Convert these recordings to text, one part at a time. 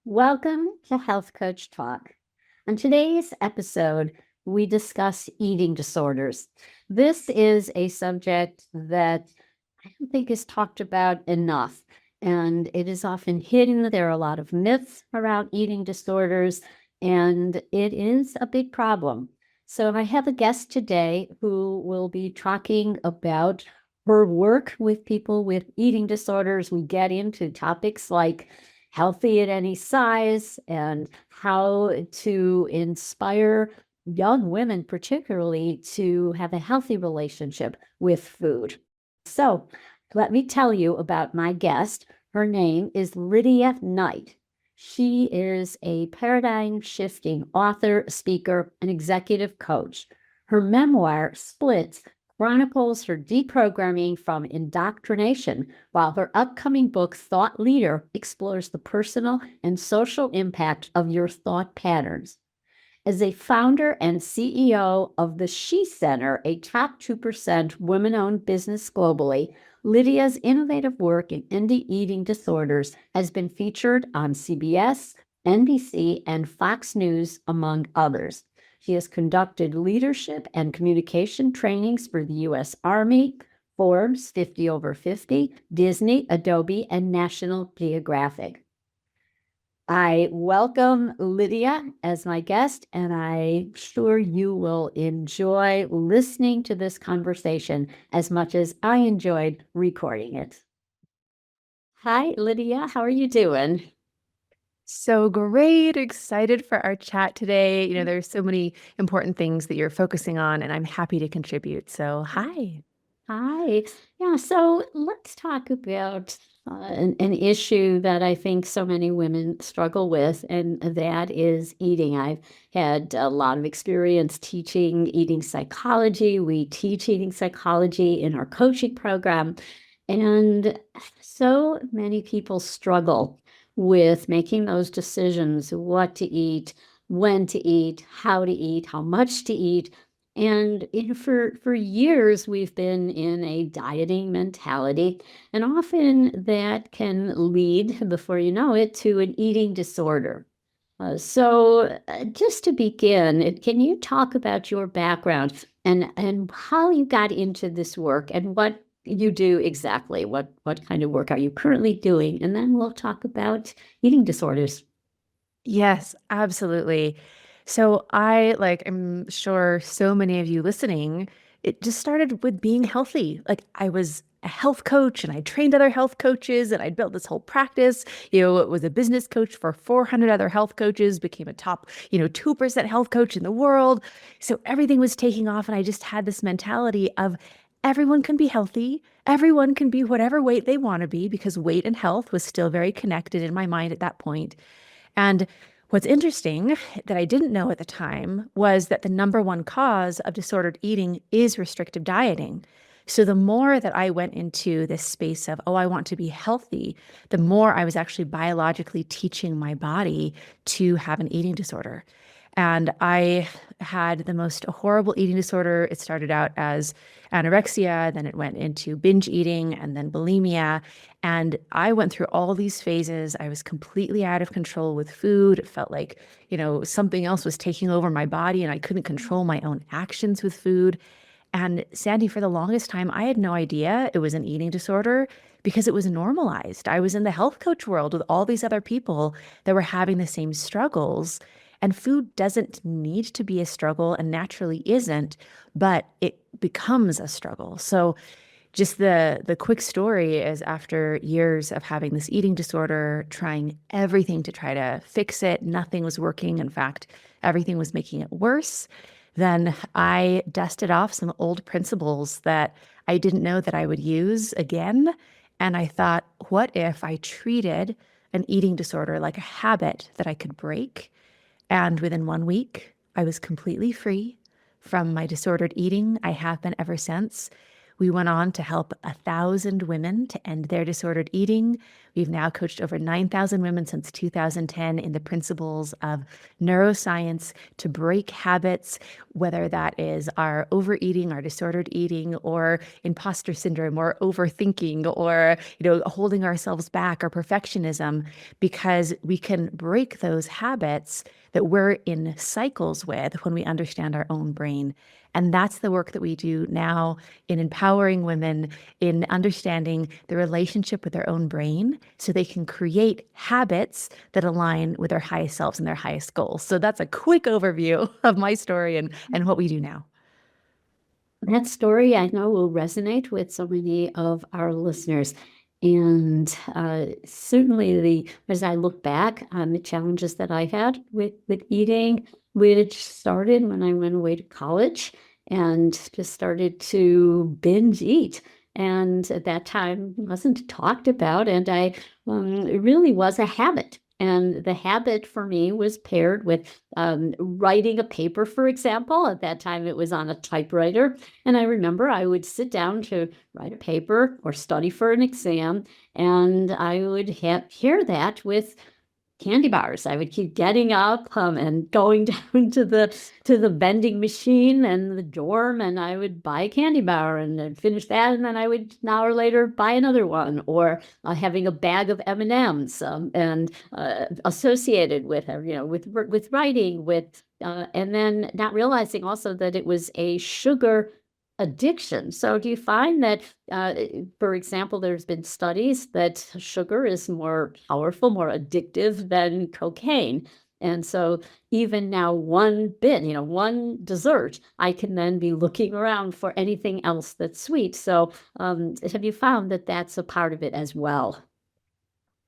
Welcome to Health Coach Talk. On today's episode, we discuss eating disorders. This is a subject that I don't think is talked about enough, and it is often hidden. There are a lot of myths around eating disorders, and it is a big problem. So, I have a guest today who will be talking about her work with people with eating disorders. We get into topics like healthy at any size and how to inspire young women, particularly, to have a healthy relationship with food. So, let me tell you about my guest. Her name is Lydia Knight. She is a paradigm shifting author, speaker, and executive coach. Her memoir, Splits, chronicles her deprogramming from indoctrination, while her upcoming book, Thought Leader, explores the personal and social impact of your thought patterns. As a founder and CEO of the She Center, a top 2% women owned business globally, Lydia's innovative work in indie eating disorders has been featured on CBS, NBC, and Fox News, among others. She has conducted leadership and communication trainings for the U.S. Army, Forbes 50 over 50, Disney, Adobe, and National Geographic. I welcome Lydia as my guest, and I'm sure you will enjoy listening to this conversation as much as I enjoyed recording it. Hi, Lydia. How are you doing? So great. Excited for our chat today. There's so many important things that you're focusing on, and I'm happy to contribute. So, hi. Hi. Yeah, so let's talk about an issue that I think so many women struggle with, and that is eating. I've had a lot of experience teaching eating psychology. We teach eating psychology in our coaching program, and so many people struggle with making those decisions, what to eat, when to eat, how much to eat. And for years, we've been in a dieting mentality, and often that can lead, before you know it, to an eating disorder. Just to begin, can you talk about your background and how you got into this work and what you do exactly? What kind of work are you currently doing? And then we'll talk about eating disorders. Yes, absolutely. So, I'm sure so many of you listening, it just started with being healthy. Like, I was a health coach and I trained other health coaches and I built this whole practice. It was a business coach for 400 other health coaches, became a top, 2% health coach in the world. So, everything was taking off. And I just had this mentality of everyone can be healthy. Everyone can be whatever weight they want to be because weight and health was still very connected in my mind at that point. And what's interesting that I didn't know at the time was that the number one cause of disordered eating is restrictive dieting. So the more that I went into this space of, oh, I want to be healthy, the more I was actually biologically teaching my body to have an eating disorder. And I had the most horrible eating disorder. It started out as anorexia, then it went into binge eating and then bulimia. And I went through all these phases. I was completely out of control with food. It felt like, something else was taking over my body and I couldn't control my own actions with food. And Sandy, for the longest time, I had no idea it was an eating disorder because it was normalized. I was in the health coach world with all these other people that were having the same struggles. And food doesn't need to be a struggle and naturally isn't, but it becomes a struggle. So just the quick story is after years of having this eating disorder, trying everything to try to fix it, nothing was working. In fact, everything was making it worse. Then I dusted off some old principles that I didn't know that I would use again. And I thought, what if I treated an eating disorder like a habit that I could break? And within 1 week, I was completely free from my disordered eating. I have been ever since. We went on to help 1,000 women to end their disordered eating. We've now coached over 9,000 women since 2010 in the principles of neuroscience to break habits, whether that is our overeating, our disordered eating, or imposter syndrome, or overthinking, or holding ourselves back, or perfectionism, because we can break those habits that we're in cycles with when we understand our own brain. And that's the work that we do now in empowering women in understanding the relationship with their own brain so they can create habits that align with their highest selves and their highest goals. So that's a quick overview of my story and what we do now. That story I know will resonate with so many of our listeners. And certainly as I look back on the challenges that I had with eating, which started when I went away to college and just started to binge eat. And at that time it wasn't talked about, and it really was a habit. And the habit for me was paired with writing a paper, for example. At that time, it was on a typewriter. And I remember I would sit down to write a paper or study for an exam, and I would hear that with candy bars. I would keep getting up and going down to the vending machine and the dorm, and I would buy a candy bar and then finish that, and then I would an hour later buy another one, or having a bag of M&Ms and associated with with writing, and then not realizing also that it was a sugar addiction. So do you find that, for example, there's been studies that sugar is more powerful, more addictive than cocaine? And so even now, one bit, one dessert, I can then be looking around for anything else that's sweet. So have you found that that's a part of it as well?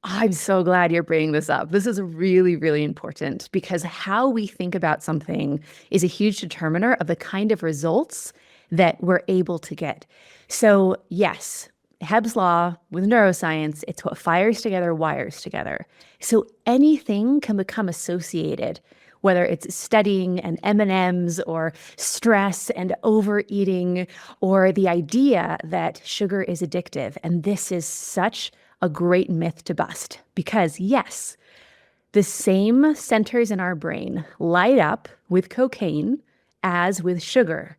I'm so glad you're bringing this up. This is really, really important because how we think about something is a huge determiner of the kind of results that we're able to get. So, yes, Hebb's law with neuroscience, it's what fires together, wires together. So anything can become associated, whether it's studying and M&Ms or stress and overeating or the idea that sugar is addictive. And this is such a great myth to bust because, yes, the same centers in our brain light up with cocaine as with sugar.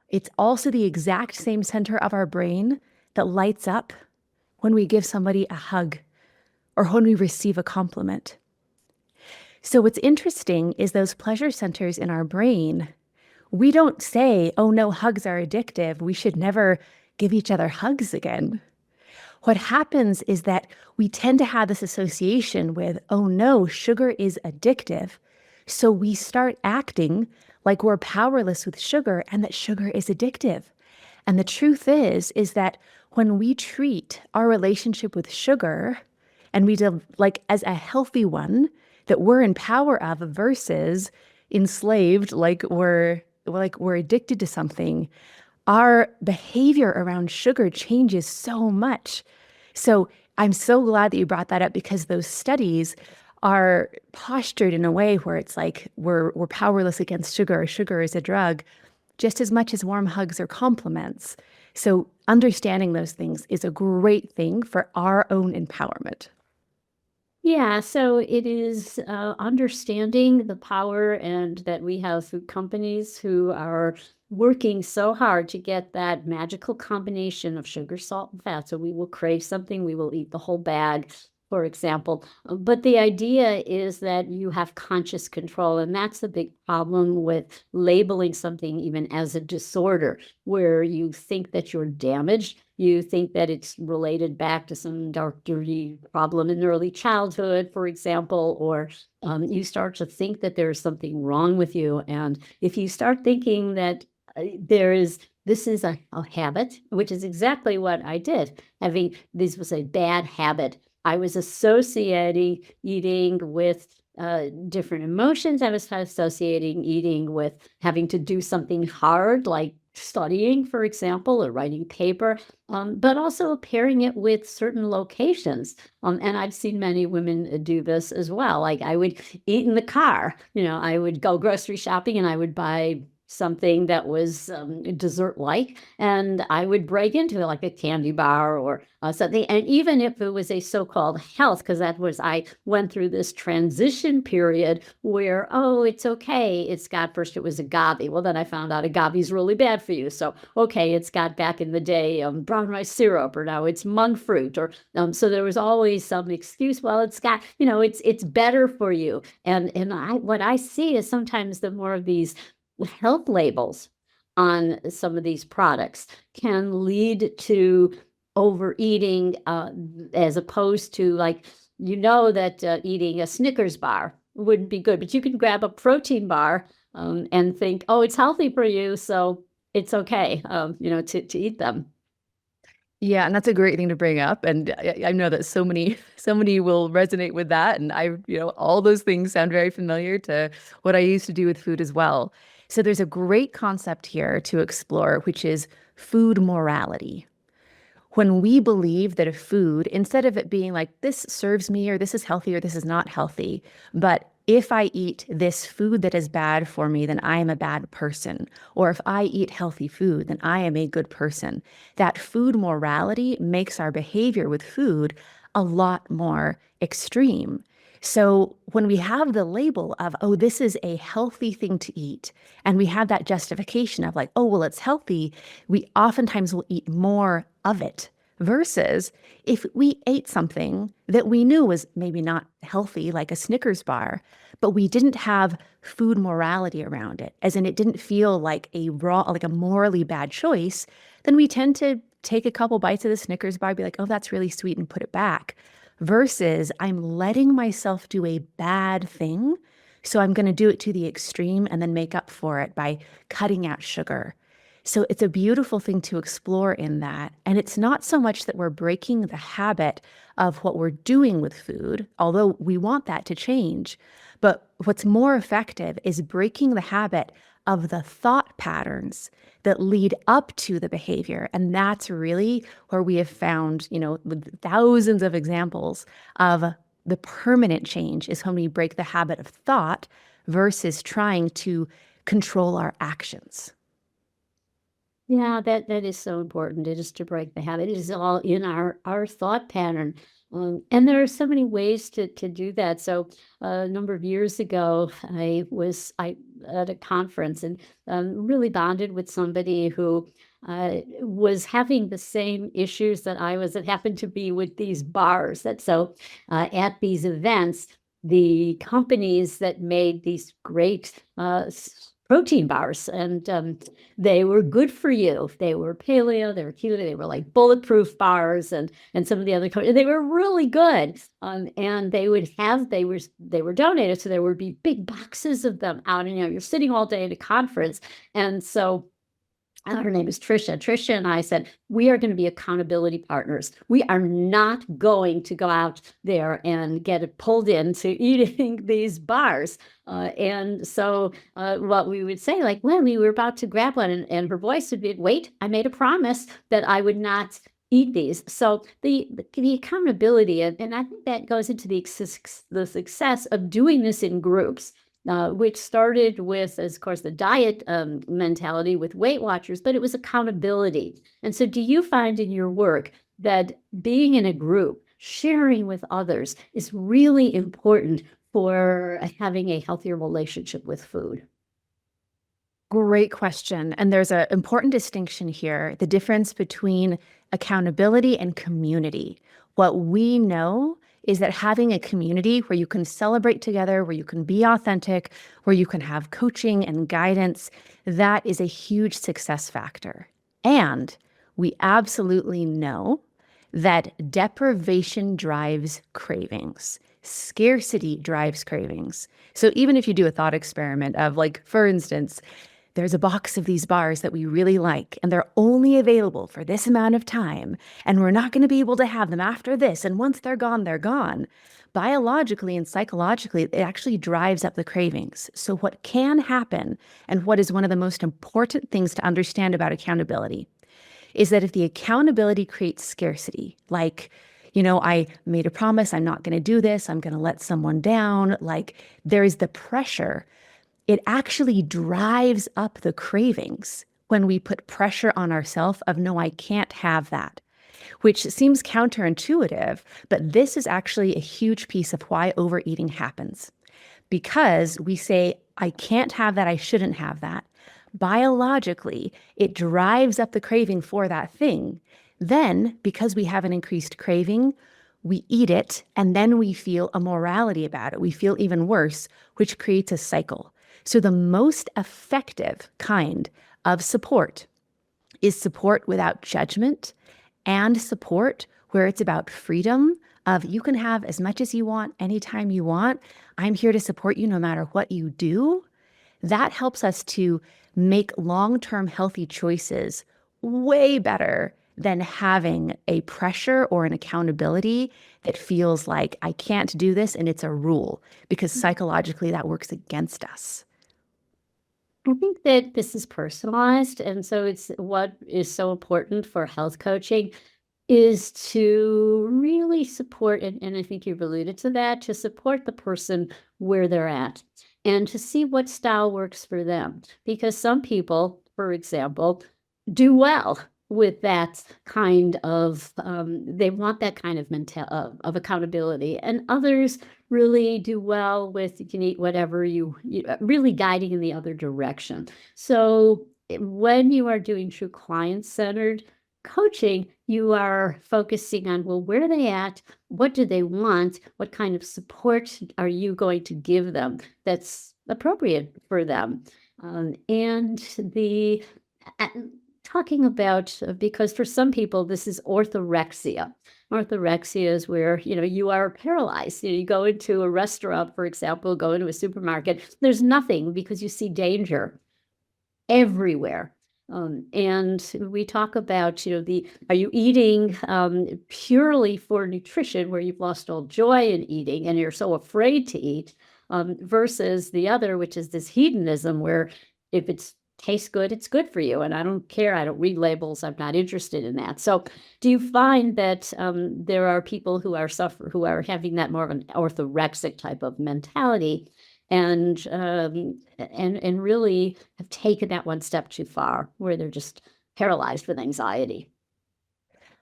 It's also the exact same center of our brain that lights up when we give somebody a hug or when we receive a compliment. So what's interesting is those pleasure centers in our brain, we don't say, oh no, hugs are addictive. We should never give each other hugs again. What happens is that we tend to have this association with, oh no, sugar is addictive. So we start acting like we're powerless with sugar and that sugar is addictive. And the truth is that when we treat our relationship with sugar and we do like as a healthy one that we're in power of versus enslaved, like we're addicted to something, our behavior around sugar changes so much. So I'm so glad that you brought that up because those studies are postured in a way where it's like we're powerless against sugar. Sugar is a drug just as much as warm hugs or compliments. So understanding those things is a great thing for our own empowerment. Yeah, so it is understanding the power and that we have food companies who are working so hard to get that magical combination of sugar, salt, and fat. So we will crave something, we will eat the whole bag, for example. But the idea is that you have conscious control, and that's the big problem with labeling something even as a disorder, where you think that you're damaged. You think that it's related back to some dark, dirty problem in early childhood, for example, or you start to think that there's something wrong with you. And if you start thinking that this is a habit, which is exactly what I did. This was a bad habit. I was associating eating with different emotions. I was associating eating with having to do something hard, like studying, for example, or writing paper, but also pairing it with certain locations. And I've seen many women do this as well. Like I would eat in the car, I would go grocery shopping and I would buy something that was dessert-like, and I would break into it like a candy bar or something. And even if it was a so-called health, because I went through this transition period where, oh, it's okay. First it was agave. Well, then I found out agave is really bad for you. So, okay, it's got back in the day brown rice syrup, or now it's monk fruit, or so there was always some excuse. Well, it's got, it's better for you. And what I see is sometimes the more of these health labels on some of these products can lead to overeating, as opposed to, like, that eating a Snickers bar wouldn't be good, but you can grab a protein bar and think, oh, it's healthy for you, so it's okay, to eat them. Yeah, and that's a great thing to bring up. And I know that so many will resonate with that. And all those things sound very familiar to what I used to do with food as well. So there's a great concept here to explore, which is food morality. When we believe that a food, instead of it being like, this serves me, or this is healthy, or this is not healthy, but if I eat this food that is bad for me, then I am a bad person. Or if I eat healthy food, then I am a good person. That food morality makes our behavior with food a lot more extreme. So when we have the label of, oh, this is a healthy thing to eat, and we have that justification of like, oh, well, it's healthy, we oftentimes will eat more of it. Versus if we ate something that we knew was maybe not healthy, like a Snickers bar, but we didn't have food morality around it, as in it didn't feel like like a morally bad choice, then we tend to take a couple bites of the Snickers bar, be like, oh, that's really sweet, and put it back. Versus I'm letting myself do a bad thing, so I'm going to do it to the extreme and then make up for it by cutting out sugar. So it's a beautiful thing to explore in that. And it's not so much that we're breaking the habit of what we're doing with food, although we want that to change. But what's more effective is breaking the habit of the thought patterns that lead up to the behavior. And that's really where we have found, with thousands of examples of the permanent change is when we break the habit of thought versus trying to control our actions. Yeah, that is so important. It is to break the habit. It is all in our thought pattern. And there are so many ways to do that. So a number of years ago, I at a conference and really bonded with somebody who was having the same issues that I was. It happened to be with these bars. At these events, the companies that made these great protein bars, and they were good for you. They were paleo, they were keto, they were like bulletproof bars, and some of the other they were really good. And they were donated, so there would be big boxes of them out, and you're sitting all day at a conference. And so her name is Trisha. Trisha and I said, we are going to be accountability partners. We are not going to go out there and get pulled into eating these bars. And so what we would say, like, when we were about to grab one, and her voice would be, wait, I made a promise that I would not eat these. So the accountability, and I think that goes into the success of doing this in groups. Which started with, of course, the diet mentality with Weight Watchers, but it was accountability. And so do you find in your work that being in a group, sharing with others, is really important for having a healthier relationship with food? Great question. And there's an important distinction here, the difference between accountability and community. What we know is that having a community where you can celebrate together, where you can be authentic, where you can have coaching and guidance, that is a huge success factor. And we absolutely know that deprivation drives cravings. Scarcity drives cravings. So even if you do a thought experiment of, like, for instance, there's a box of these bars that we really like, and they're only available for this amount of time, and we're not going to be able to have them after this, and once they're gone, they're gone. Biologically and psychologically, it actually drives up the cravings. So what can happen, and what is one of the most important things to understand about accountability, is that if the accountability creates scarcity, like, I made a promise, I'm not going to do this, I'm going to let someone down, like, there is the pressure. it actually drives up the cravings when we put pressure on ourselves of, no, I can't have that, which seems counterintuitive, but this is actually a huge piece of why overeating happens. Because we say, I can't have that, I shouldn't have that. Biologically, it drives up the craving for that thing. Then, because we have an increased craving, we eat it, and then we feel a morality about it. We feel even worse, which creates a cycle. So, the most effective kind of support is support without judgment and support where it's about freedom of, you can have as much as you want anytime you want. I'm here to support you no matter what you do. That helps us to make long-term healthy choices way better than having a pressure or an accountability that feels like I can't do this and it's a rule, because psychologically that works against us. I think that this is personalized, and so it's what is so important for health coaching is to really support, and I think you've alluded to that, to support the person where they're at and to see what style works for them. Because some people, for example, do well with that kind of, they want that kind of mental of accountability, and others really do well with you can eat whatever you really guiding in the other direction. So when you are doing true client-centered coaching, you are focusing on, well, where are they at? What do they want? What kind of support are you going to give them that's appropriate for them? And the a- talking about, because for some people, this is orthorexia. Orthorexia is where, you are paralyzed. You go into a restaurant, for example, go into a supermarket, there's nothing because you see danger everywhere. And we talk about, are you eating purely for nutrition where you've lost all joy in eating and you're so afraid to eat, versus the other, which is this hedonism where if it's tastes good, it's good for you. And I don't care. I don't read labels. I'm not interested in that. So do you find that there are people who are having that more of an orthorexic type of mentality and really have taken that one step too far where they're just paralyzed with anxiety?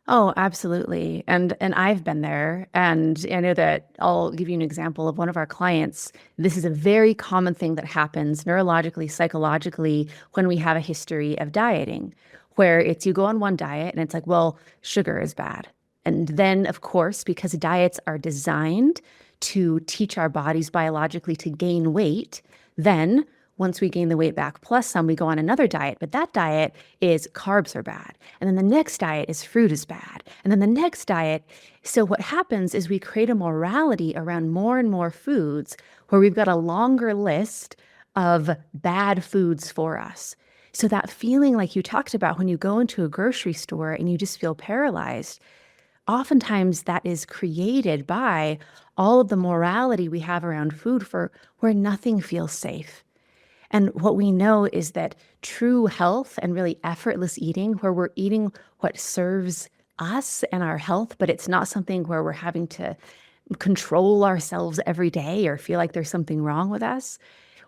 Oh, absolutely. And I've been there. And I know that I'll give you an example of one of our clients. This is a very common thing that happens neurologically, psychologically, when we have a history of dieting, where it's you go on one diet and it's like, well, sugar is bad. And then, of course, because diets are designed to teach our bodies biologically to gain weight, then once we gain the weight back plus some, we go on another diet. But that diet is carbs are bad. And then the next diet is fruit is bad. And then the next diet. So what happens is we create a morality around more and more foods where we've got a longer list of bad foods for us. So that feeling like you talked about when you go into a grocery store and you just feel paralyzed, oftentimes that is created by all of the morality we have around food for where nothing feels safe. And what we know is that true health and really effortless eating, where we're eating what serves us and our health, but it's not something where we're having to control ourselves every day or feel like there's something wrong with us.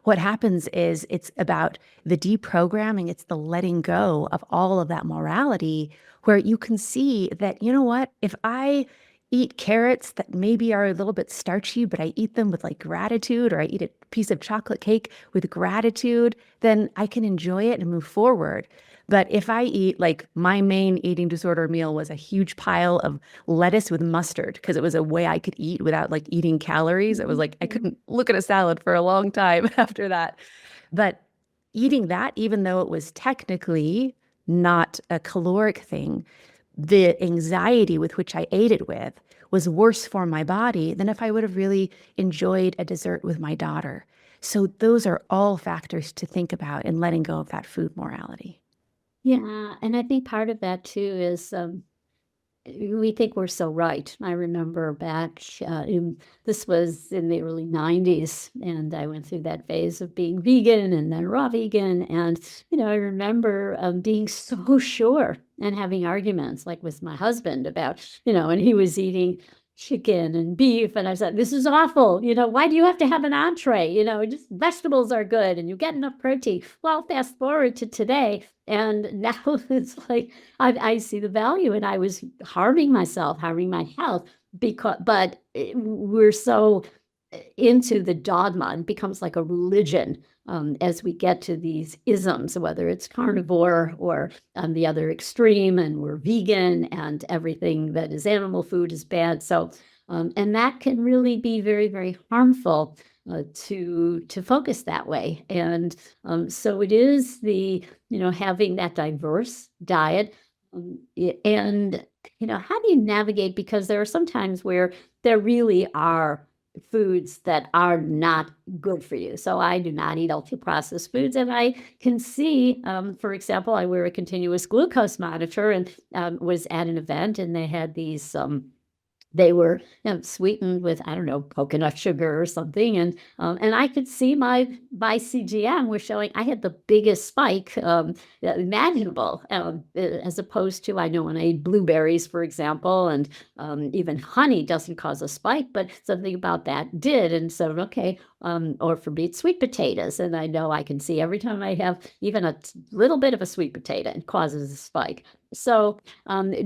What happens is it's about the deprogramming, it's the letting go of all of that morality, where you can see that, you know what, if I eat carrots that maybe are a little bit starchy, but I eat them with like gratitude, or I eat a piece of chocolate cake with gratitude, then I can enjoy it and move forward. But if I eat, like, my main eating disorder meal was a huge pile of lettuce with mustard because it was a way I could eat without like eating calories. It was like I couldn't look at a salad for a long time after that. But eating that, even though it was technically not a caloric thing, the anxiety with which I ate it with was worse for my body than if I would have really enjoyed a dessert with my daughter. So those are all factors to think about in letting go of that food morality. Yeah, and I think part of that too is we think we're so right. I remember back, this was in the early 90s, and I went through that phase of being vegan and then raw vegan. And, I remember being so sure and having arguments like with my husband about, and he was eating chicken and beef. And I said, this is awful. Why do you have to have an entree? Just vegetables are good and you get enough protein. Well, fast forward to today. And now it's like I see the value, and I was harming myself, harming my health but we're so into the dogma, and becomes like a religion as we get to these isms, whether it's carnivore or on the other extreme, and we're vegan and everything that is animal food is bad. So, and that can really be very, very harmful to focus that way. And so it is having that diverse diet. And how do you navigate? Because there are some times where there really are foods that are not good for you. So I do not eat ultra processed foods, and I can see, for example, I wear a continuous glucose monitor, and was at an event, and they had these. They were sweetened with, I don't know, coconut sugar or something. And I could see my CGM was showing I had the biggest spike imaginable, as opposed to, I know when I eat blueberries, for example, and even honey doesn't cause a spike, but something about that did. And so, okay, or for me, sweet potatoes. And I know I can see every time I have even a little bit of a sweet potato, it causes a spike. So,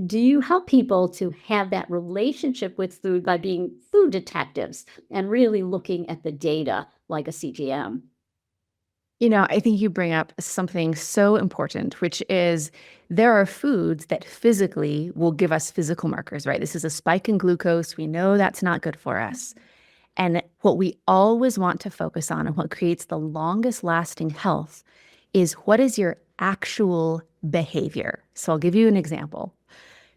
do you help people to have that relationship with food by being food detectives and really looking at the data like a CGM? I think you bring up something so important, which is there are foods that physically will give us physical markers, right? This is a spike in glucose. We know that's not good for us. And what we always want to focus on and what creates the longest lasting health is what is your actual behavior. So I'll give you an example.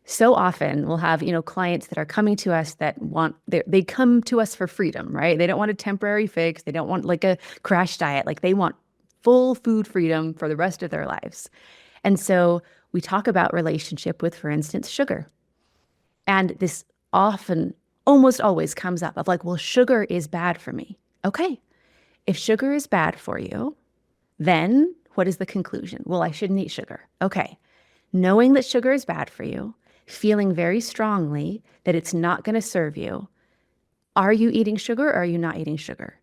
So often we'll have, clients that are coming to us that they come to us for freedom, right? They don't want a temporary fix. They don't want like a crash diet. Like they want full food freedom for the rest of their lives. And so we talk about relationship with, for instance, sugar. And this often, almost always comes up of like, well, sugar is bad for me. Okay. If sugar is bad for you, then what is the conclusion? Well, I shouldn't eat sugar. Okay. Knowing that sugar is bad for you, feeling very strongly that it's not going to serve you, are you eating sugar or are you not eating sugar?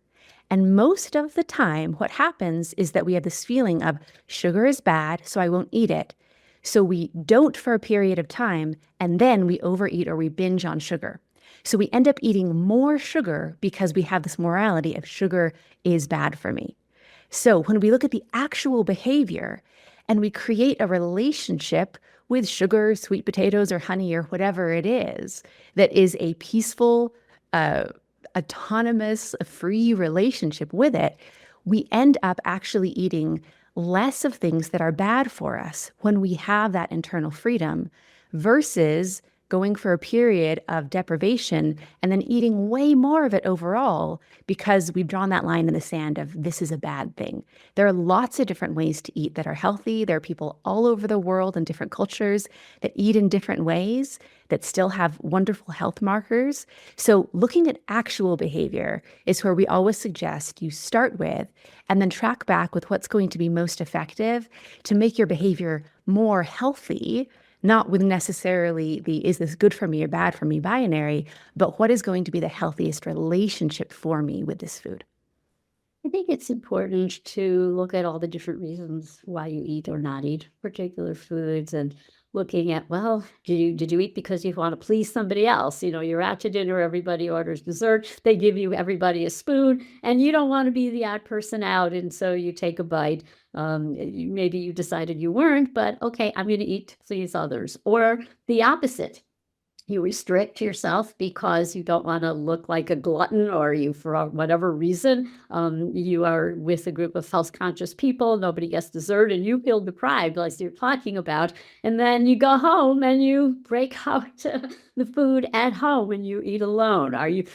And most of the time, what happens is that we have this feeling of sugar is bad, so I won't eat it. So we don't for a period of time, and then we overeat or we binge on sugar. So we end up eating more sugar because we have this morality of sugar is bad for me. So when we look at the actual behavior and we create a relationship with sugar, sweet potatoes, or honey, or whatever it is, that is a peaceful, autonomous, free relationship with it, we end up actually eating less of things that are bad for us when we have that internal freedom versus going for a period of deprivation and then eating way more of it overall because we've drawn that line in the sand of this is a bad thing. There are lots of different ways to eat that are healthy. There are people all over the world in different cultures that eat in different ways that still have wonderful health markers. So looking at actual behavior is where we always suggest you start with and then track back with what's going to be most effective to make your behavior more healthy, not with necessarily the is this good for me or bad for me binary, but what is going to be the healthiest relationship for me with this food. I think it's important to look at all the different reasons why you eat or not eat particular foods, and looking at, well, did you eat because you want to please somebody else? You're out to dinner, everybody orders dessert, they give you everybody a spoon, and you don't want to be the odd person out, and so you take a bite. Maybe you decided you weren't, but okay, I'm going to eat to please others. Or the opposite. You restrict yourself because you don't want to look like a glutton, or you, for whatever reason, you are with a group of health conscious people, nobody gets dessert, and you feel deprived, like you're talking about. And then you go home and you break out the food at home and you eat alone.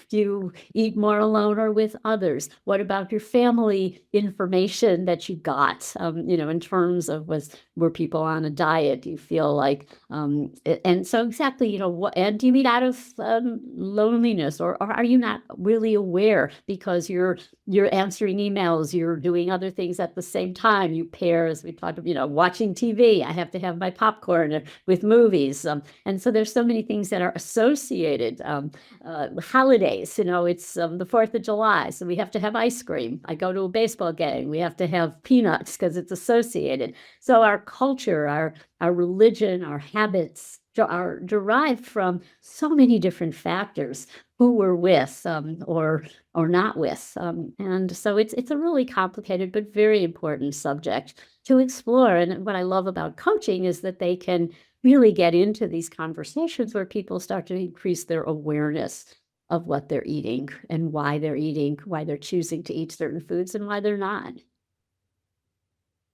Do you eat more alone or with others? What about your family information that you got, in terms of were people on a diet? Do you feel like, and so exactly, what, and do you eat out of loneliness, or are you not really aware because you're answering emails, you're doing other things at the same time? You pair, as we talked about, watching TV. I have to have my popcorn with movies, and so there's so many things that are associated. Holidays, it's the 4th of July, so we have to have ice cream. I go to a baseball game, we have to have peanuts because it's associated. So our culture, our religion, our habits are derived from so many different factors: who we're with, or not with, and so it's a really complicated but very important subject to explore. And what I love about coaching is that they can really get into these conversations where people start to increase their awareness of what they're eating and why they're choosing to eat certain foods and why they're not.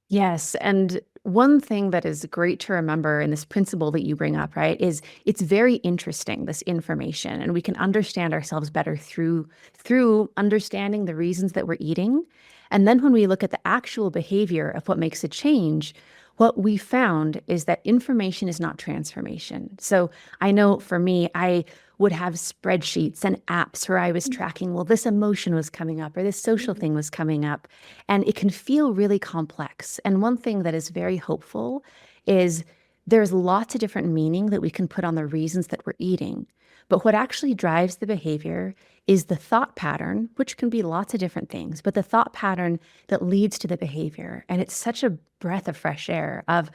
Yes, and one thing that is great to remember in this principle that you bring up, right, is it's very interesting, this information, and we can understand ourselves better through understanding the reasons that we're eating. And then when we look at the actual behavior of what makes a change, what we found is that information is not transformation. So I know for me, I would have spreadsheets and apps where I was tracking, well, this emotion was coming up or this social thing was coming up. And it can feel really complex. And one thing that is very hopeful is there's lots of different meaning that we can put on the reasons that we're eating. But what actually drives the behavior is the thought pattern, which can be lots of different things, but the thought pattern that leads to the behavior. And it's such a breath of fresh air of,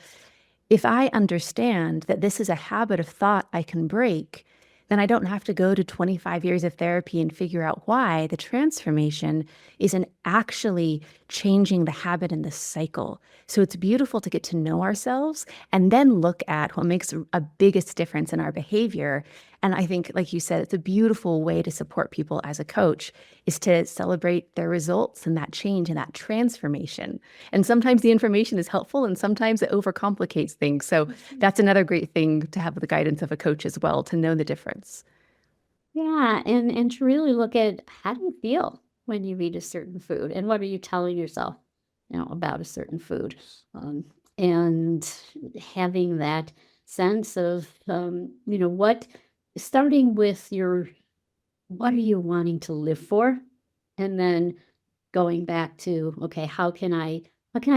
if I understand that this is a habit of thought I can break, then I don't have to go to 25 years of therapy and figure out why. The transformation is in actually changing the habit and the cycle. So it's beautiful to get to know ourselves and then look at what makes a biggest difference in our behavior. And I think, like you said, it's a beautiful way to support people as a coach is to celebrate their results and that change and that transformation. And sometimes the information is helpful and sometimes it overcomplicates things. So that's another great thing to have the guidance of a coach as well, to know the difference. Yeah, and to really look at how do you feel when you eat a certain food, and what are you telling yourself, about a certain food, um, and having that sense of, what, starting with your, what are you wanting to live for, and then going back to, okay, how can I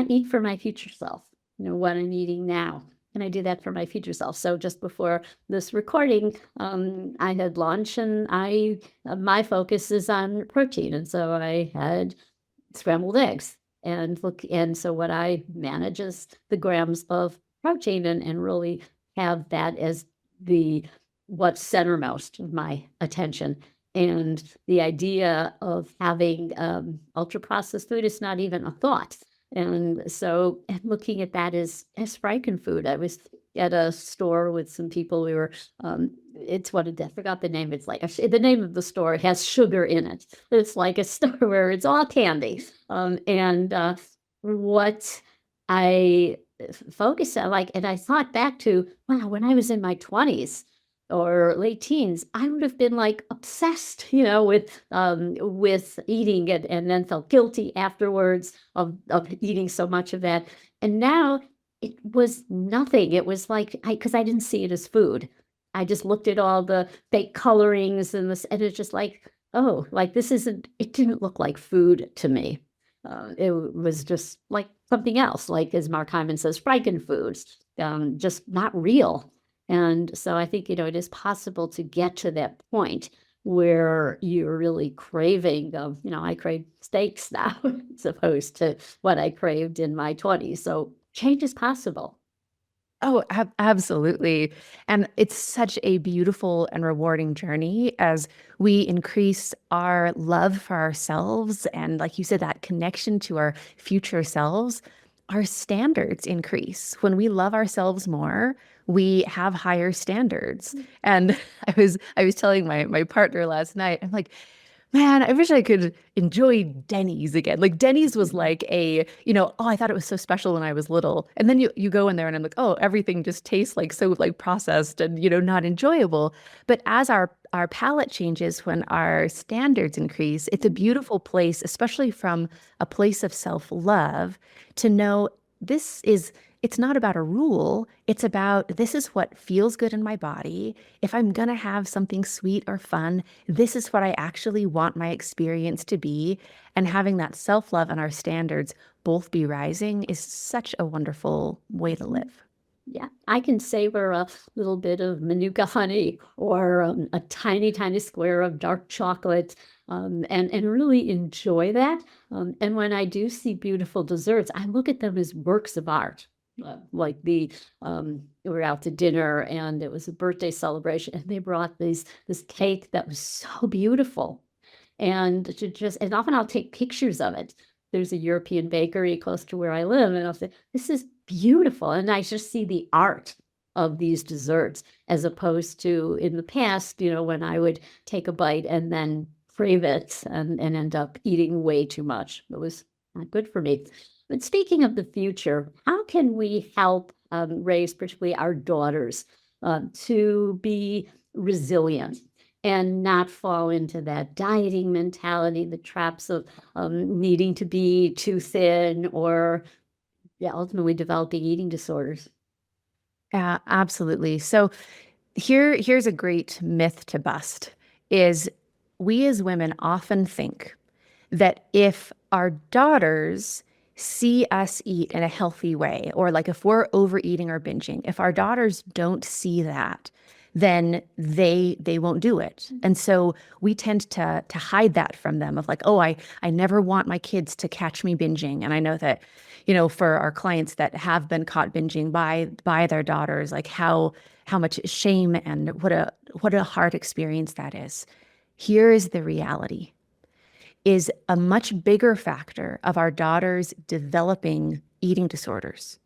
eat for my future self? What I'm eating now. Can I do that for my future self? So just before this recording, I had lunch, and my focus is on protein, and so I had scrambled eggs. And so what I manage is the grams of protein, and really have that as the what's centermost of my attention. And the idea of having ultra processed food is not even a thought. And so, and looking at that as Frankenfood. I was at a store with some people. We were it's what I forgot the name. It's like the name of the store has sugar in it. It's like a store where it's all candy. And what I focused on, like, and I thought back to, wow, when I was in my 20s or late teens, I would have been like obsessed, with eating it, and then felt guilty afterwards of eating so much of that. And now it was nothing. It was like, because I didn't see it as food. I just looked at all the fake colorings and this, and it's just like, oh, like this isn't. It didn't look like food to me. It was just like something else, like as Mark Hyman says, Frankenfoods, just not real. And so I think, it is possible to get to that point where you're really craving of, I crave steaks now as opposed to what I craved in my 20s. So change is possible. Oh, absolutely. And it's such a beautiful and rewarding journey as we increase our love for ourselves. And like you said, that connection to our future selves, our standards increase. When we love ourselves more, we have higher standards. And I was telling my partner last night, I'm like, man, I wish I could enjoy Denny's again. Like Denny's was like oh, I thought it was so special when I was little. And then you go in there and I'm like, oh, everything just tastes like so like processed and not enjoyable. But as our palate changes when our standards increase, it's a beautiful place, especially from a place of self-love, to know this is it's not about a rule. It's about this is what feels good in my body. If I'm going to have something sweet or fun, this is what I actually want my experience to be. And having that self-love and our standards both be rising is such a wonderful way to live. Yeah, I can savor a little bit of Manuka honey or a tiny, tiny square of dark chocolate, and really enjoy that. And when I do see beautiful desserts, I look at them as works of art. Like we were out to dinner and it was a birthday celebration, and they brought this cake that was so beautiful, and and often I'll take pictures of it. There's a European bakery close to where I live, and I'll say, "This is beautiful," and I just see the art of these desserts as opposed to in the past, when I would take a bite and then crave it and end up eating way too much. It was not good for me. But speaking of the future, how can we help raise, particularly our daughters, to be resilient and not fall into that dieting mentality, the traps of needing to be too thin or ultimately developing eating disorders? Yeah, absolutely. So here's a great myth to bust is we as women often think that if our daughters see us eat in a healthy way, or like if we're overeating or binging, if our daughters don't see that, then they won't do it. And so we tend to hide that from them of like, oh, I never want my kids to catch me binging. And I know that, for our clients that have been caught binging by their daughters, like how much shame and what a hard experience that is. Here is the reality is a much bigger factor of our daughters developing eating disorders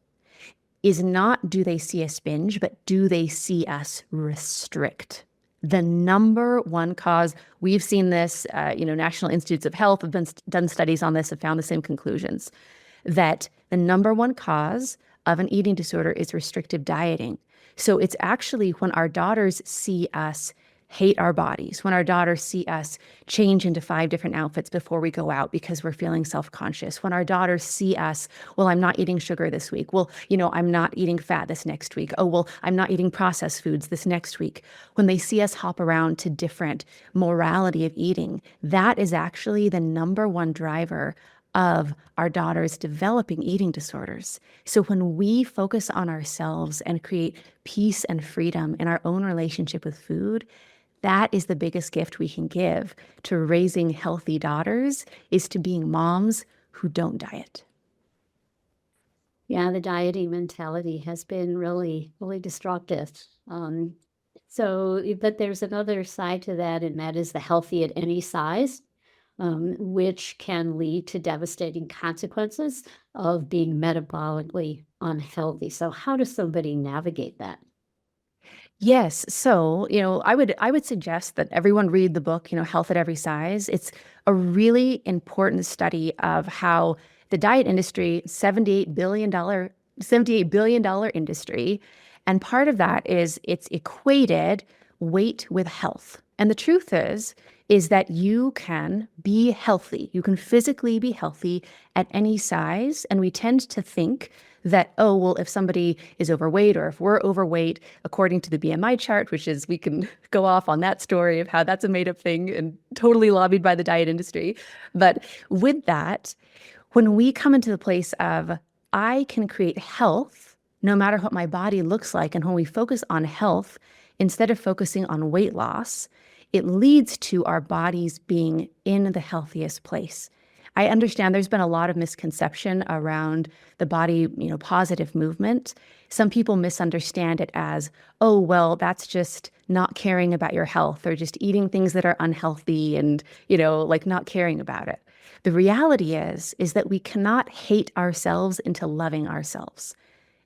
is not do they see us binge, but do they see us restrict? The number one cause, we've seen this, National Institutes of Health have done studies on this, have found the same conclusions, that the number one cause of an eating disorder is restrictive dieting. So it's actually when our daughters see us hate our bodies, when our daughters see us change into 5 different outfits before we go out because we're feeling self-conscious, when our daughters see us, well, I'm not eating sugar this week. Well, I'm not eating fat this next week. Oh, well, I'm not eating processed foods this next week. When they see us hop around to different morality of eating, that is actually the number one driver of our daughters developing eating disorders. So when we focus on ourselves and create peace and freedom in our own relationship with food, that is the biggest gift we can give to raising healthy daughters, is to being moms who don't diet. Yeah, the dieting mentality has been really, really destructive. Um, but there's another side to that, and that is the healthy at any size, which can lead to devastating consequences of being metabolically unhealthy. So, how does somebody navigate that? Yes. So, I would suggest that everyone read the book, Health at Every Size. It's a really important study of how the diet industry, $78 billion industry. And part of that is it's equated weight with health. And the truth is that you can be healthy. You can physically be healthy at any size. And we tend to think that, oh, well, if somebody is overweight or if we're overweight, according to the BMI chart, which is, we can go off on that story of how that's a made up thing and totally lobbied by the diet industry. But with that, when we come into the place of, I can create health no matter what my body looks like, and when we focus on health instead of focusing on weight loss, it leads to our bodies being in the healthiest place. I understand there's been a lot of misconception around the body, positive movement. Some people misunderstand it as, oh, well, that's just not caring about your health or just eating things that are unhealthy and, like not caring about it. The reality is that we cannot hate ourselves into loving ourselves.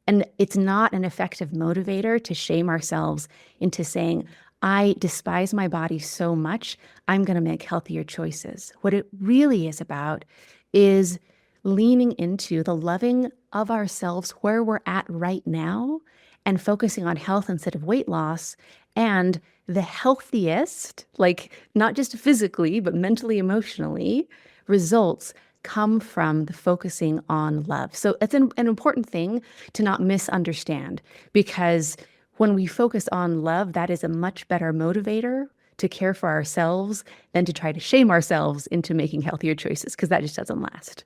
And it's not an effective motivator to shame ourselves into saying, I despise my body so much, I'm going to make healthier choices. What it really is about is leaning into the loving of ourselves where we're at right now and focusing on health instead of weight loss. And the healthiest, like not just physically, but mentally, emotionally, results come from the focusing on love. So it's an important thing to not misunderstand, because when we focus on love, that is a much better motivator to care for ourselves than to try to shame ourselves into making healthier choices, because that just doesn't last.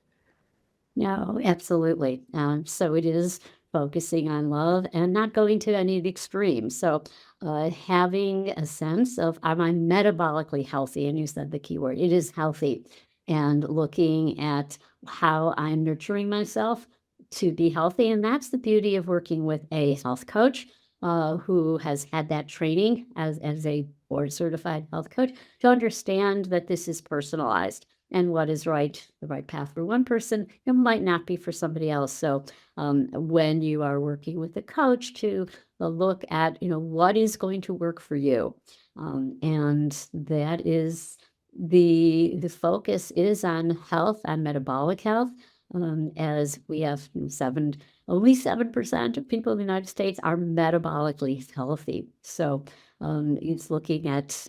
No, absolutely. So it is focusing on love and not going to any extremes. So having a sense of, am I metabolically healthy? And you said the key word, it is healthy. And looking at how I'm nurturing myself to be healthy. And that's the beauty of working with a health coach who has had that training as a board certified health coach to understand that this is personalized, and what is right, the right path for one person, it might not be for somebody else. So when you are working with a coach, to look at, what is going to work for you. And that is the focus is on health, on metabolic health. As we have only 7% of people in the United States are metabolically healthy. So it's looking at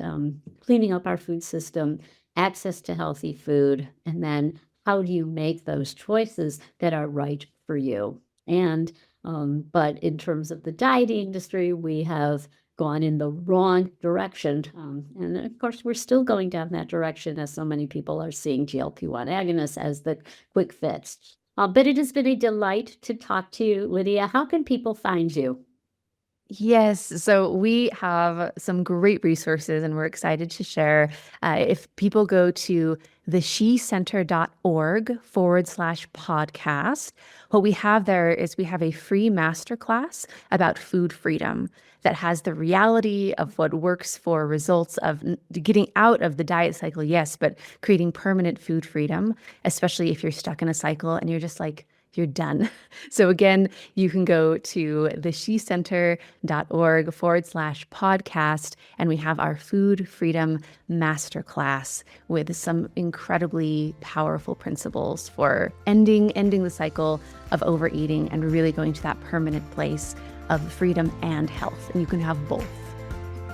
cleaning up our food system, access to healthy food, and then how do you make those choices that are right for you? And but in terms of the dieting industry, we have gone in the wrong direction. And of course, we're still going down that direction, as so many people are seeing GLP-1 agonists as the quick fix. But it has been a delight to talk to you, Lydia. How can people find you? Yes. So we have some great resources and we're excited to share. If people go to theshecenter.org/podcast, what we have there is we have a free masterclass about food freedom that has the reality of what works for results of getting out of the diet cycle, yes, but creating permanent food freedom, especially if you're stuck in a cycle and you're just like, you're done. So again, you can go to theshecenter.org/podcast, and we have our Food Freedom Masterclass with some incredibly powerful principles for ending the cycle of overeating and really going to that permanent place of freedom and health. And you can have both.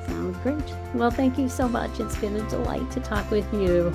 Sounds great. Well, thank you so much. It's been a delight to talk with you.